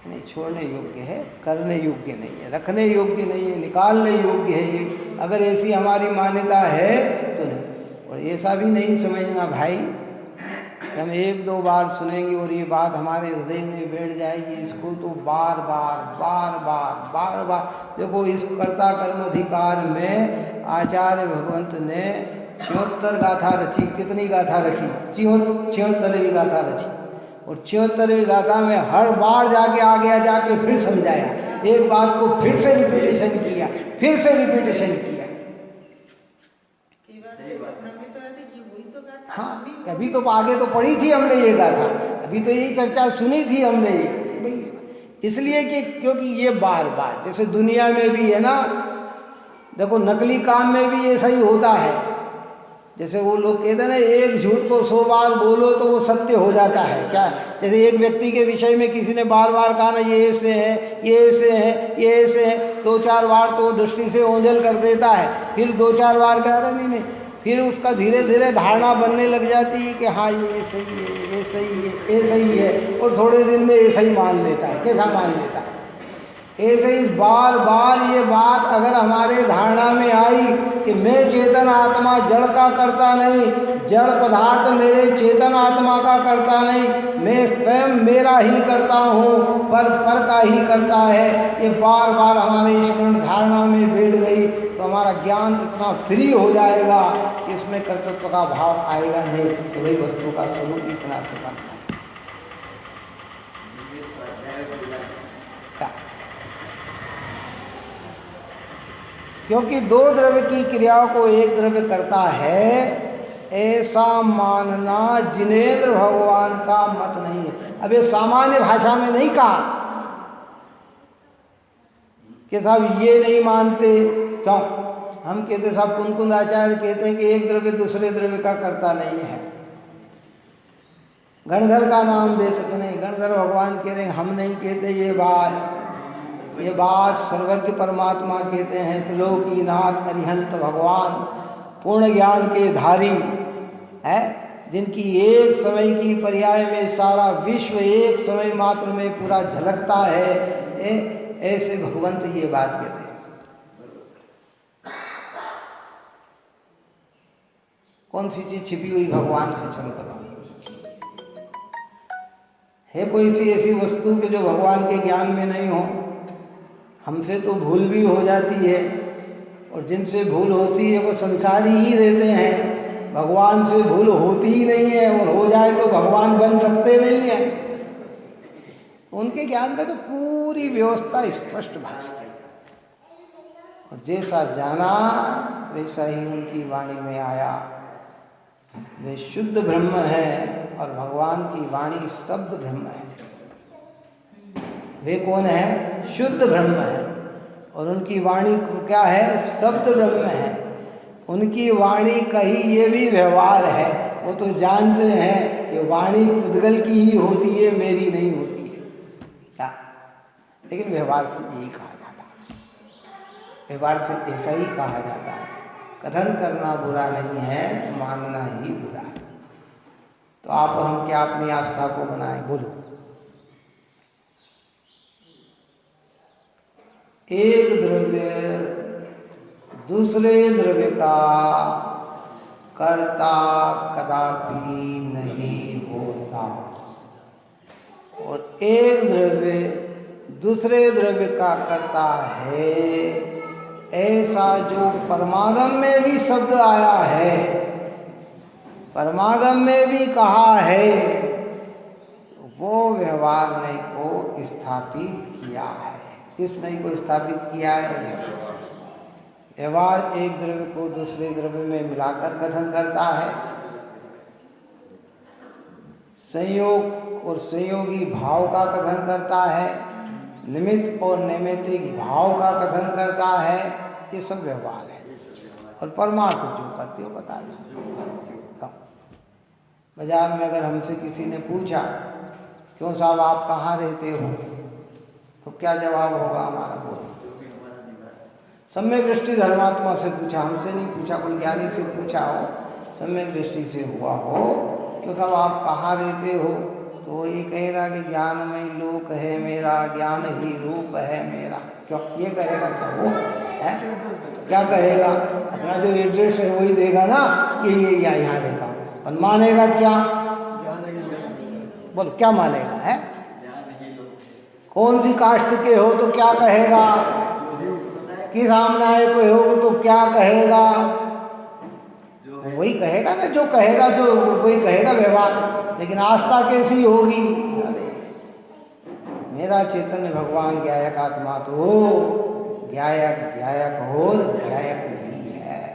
नहीं छोड़ने योग्य है, करने योग्य नहीं है, रखने योग्य नहीं है, निकालने योग्य है। ये अगर ऐसी हमारी मान्यता है तो नहीं। और ऐसा भी नहीं समझना भाई कि हम एक दो बार सुनेंगे और ये बात हमारे हृदय में बैठ जाएगी। इसको तो बार बार बार बार बार बार देखो। इस कर्ता कर्म अधिकार में आचार्य भगवंत ने 76 गाथा रची। कितनी गाथा रखी? 76वीं गाथा रची। और 76वीं गाथा में हर बार जाके आगे जाके फिर समझाया, एक बात को फिर से रिपीटेशन किया, फिर से रिपीटेशन किया। हाँ, कभी तो आगे तो पढ़ी थी हमने ये गाथा, अभी तो यही चर्चा सुनी थी हमने ये भाई। इसलिए कि क्योंकि ये बार बार जैसे दुनिया में भी है ना, देखो नकली काम में भी ऐसा ही होता है। जैसे वो लोग कहते हैं ना, एक झूठ को 100 बार बोलो तो वो सत्य हो जाता है क्या। जैसे एक व्यक्ति के विषय में किसी ने बार बार कहा ना, ये ऐसे है, ये ऐसे है, ये ऐसे है, 2-4 बार तो दृष्टि से ओंझल कर देता है, फिर 2-4 बार कह रहे नहीं, फिर उसका धीरे धीरे धारणा बनने लग जाती है कि हाँ ये सही है, ये सही है, ये सही है, और थोड़े दिन में ऐसा ही मान लेता है। कैसा मान लेता है? ऐसे ही बार बार ये बात अगर हमारे धारणा में आई कि मैं चेतन आत्मा जड़ का करता नहीं, जड़ पदार्थ मेरे चेतन आत्मा का करता नहीं, मैं स्वयं मेरा ही करता हूँ, पर का ही करता है, ये बार बार हमारे स्मरण धारणा में बैठ गई तो हमारा ज्ञान इतना फ्री हो जाएगा कि इसमें कर्तृत्व का भाव आएगा नहीं, कि वही वस्तु का स्वरूप इतना से बनता है। क्योंकि 2 द्रव्य की क्रियाओं को एक द्रव्य करता है, ऐसा मानना जिनेंद्र भगवान का मत नहीं है। अब ये सामान्य भाषा में नहीं कहा कि साहब ये नहीं मानते। क्यों? हम कहते साहब कुंकुंद आचार्य कहते हैं कि एक द्रव्य दूसरे द्रव्य का करता नहीं है। गणधर का नाम दे तो नहीं, गणधर भगवान कह रहे हैं, हम नहीं कहते ये बात सर्वज्ञ परमात्मा कहते हैं। त्रिलोकीनाथ अरिहंत भगवान पूर्ण ज्ञान के धारी है, जिनकी एक समय की पर्याय में सारा विश्व एक समय मात्र में पूरा झलकता है, ऐसे भगवंत ये बात कहते हैं। कौन सी चीज छिपी हुई भगवान से? चलो बताओ, है कोई सी ऐसी वस्तु कि जो भगवान के ज्ञान में नहीं हो? हमसे तो भूल भी हो जाती है, और जिनसे भूल होती है वो संसारी ही रहते हैं। भगवान से भूल होती ही नहीं है, और हो जाए तो भगवान बन सकते नहीं है। उनके ज्ञान में तो पूरी व्यवस्था स्पष्ट भाषित है, और जैसा जाना वैसा ही उनकी वाणी में आया। वे शुद्ध ब्रह्म है, और भगवान की वाणी शब्द ब्रह्म है। वे कौन है? शुद्ध ब्रह्म है, और उनकी वाणी क्या है? शब्द ब्रह्म है। उनकी वाणी का ही ये भी व्यवहार है। वो तो जानते हैं कि वाणी पुद्गल की ही होती है, मेरी नहीं होती है क्या, लेकिन व्यवहार से यही कहा जाता है, व्यवहार से ऐसा ही कहा जाता है। कथन करना बुरा नहीं है, मानना ही बुरा है। तो आप और हम क्या अपनी आस्था को बनाएं? बोलो। एक द्रव्य दूसरे द्रव्य का कर्ता कदापि नहीं होता, और एक द्रव्य दूसरे द्रव्य का कर्ता है, ऐसा जो परमागम में भी शब्द आया है, परमागम में भी कहा है, वो व्यवहार ने को स्थापित किया है। किस नहीं को स्थापित किया है? व्यवहार एक द्रव्य को दूसरे द्रव्य में मिलाकर कथन करता है। संयोग और संयोगी भाव का कथन करता है, निमित्त और नैमित्तिक भाव का कथन करता है। ये सब व्यवहार है, और परमार्थ जो करते हो बता दें। बाजार में अगर हमसे किसी ने पूछा, क्यों साहब आप कहाँ रहते हो, तो क्या जवाब होगा हमारा? बोलो। सम्यक दृष्टि धर्मात्मा से पूछा, हमसे नहीं पूछा, कोई ज्ञानी से पूछा हो, सम्यक दृष्टि से हुआ हो, क्यों साहब आप कहाँ रहते हो, तो ये कहेगा कि ज्ञान में लोक है मेरा, ज्ञान ही रूप है मेरा। क्यों ये कहेगा? क्या वो है? क्या कहेगा? अपना जो एड्रेस है वही देगा ना, ये यहाँ रहता हूँ, पर मानेगा क्या? बोलो क्या मानेगा? है कौन सी कास्ट के हो तो क्या कहेगा? किस आमनाय को हो तो क्या कहेगा? वही कहेगा ना, जो कहेगा, जो वही कहेगा व्यवहार। लेकिन आस्था कैसी होगी? अरे मेरा चैतन्य भगवान ज्ञायक आत्मा तो ज्ञायक और ज्ञायक ही है।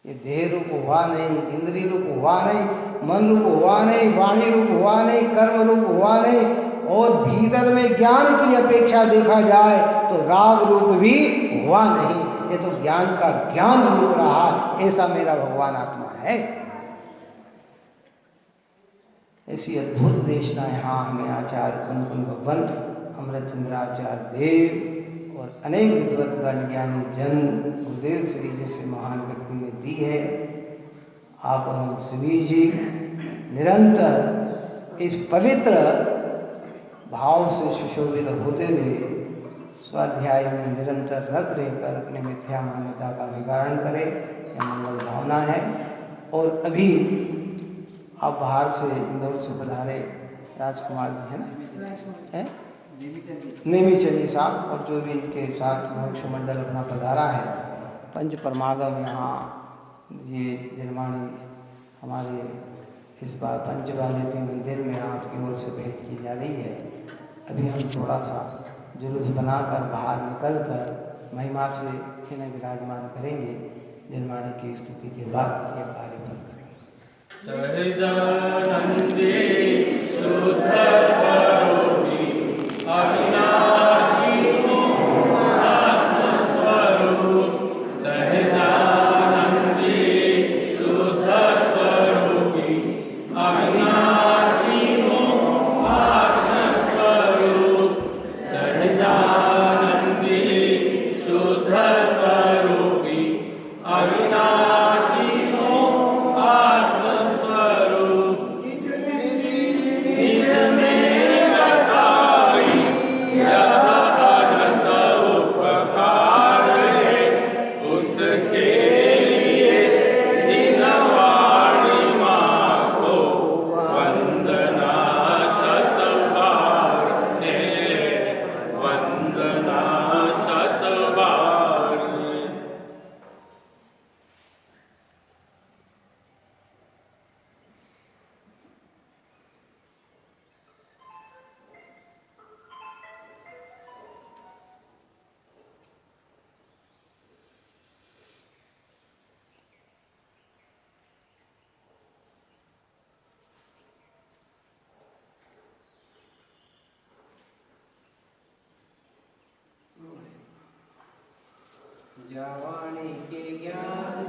ये देह रूप हुआ नहीं, इंद्रिय रूप हुआ नहीं, मन रूप हुआ नहीं, वाणी रूप हुआ नहीं, कर्म रूप हुआ नहीं, और भीतर में ज्ञान की अपेक्षा देखा जाए तो राग रूप भी हुआ नहीं, ये तो ज्ञान का ज्ञान रूप रहा। ऐसा मेरा भगवान आत्मा है। ऐसी अद्भुत देशना यहाँ हमें आचार्य कुमकुम भगवंत अमृतचंद्राचार्य देव और अनेक विद्वतगण ज्ञानी जन गुरुदेव श्री जैसे महान व्यक्ति ने दी है। आप और हम सभी जी निरंतर इस पवित्र भाव से सुशोभित होते हुए स्वाध्याय में निरंतर रत रहकर अपने मिथ्या मान्यता का निवारण करें, यह मंगल भावना है। और अभी आप बाहर से इंदौर से पधारे राजकुमार जी है ना, नेमीचंदी साहब, और जो भी इनके साथ मोक्ष मंडल अपना पधारा है, पंच परमागम यहाँ ये निर्माणी हमारे इस बार पंचवालिती मंदिर में आपकी ओर से भेंट की जा रही है। अभी हम थोड़ा सा जुलूस बनाकर बाहर निकल कर महिमा से इन्हें विराजमान करेंगे। निर्माणी की स्तुति के बाद ये कार्य बंद करेंगे। सहजानंदे शुद्ध स्वरूपी अविनाशी आत्मस्वरूप, सहजानंदे शुद्ध स्वरूपी अविनाशी आत्मस्वरूप, सहजानंदे शुद्ध स्वरूपी अविनाशी जवानी के ज्ञान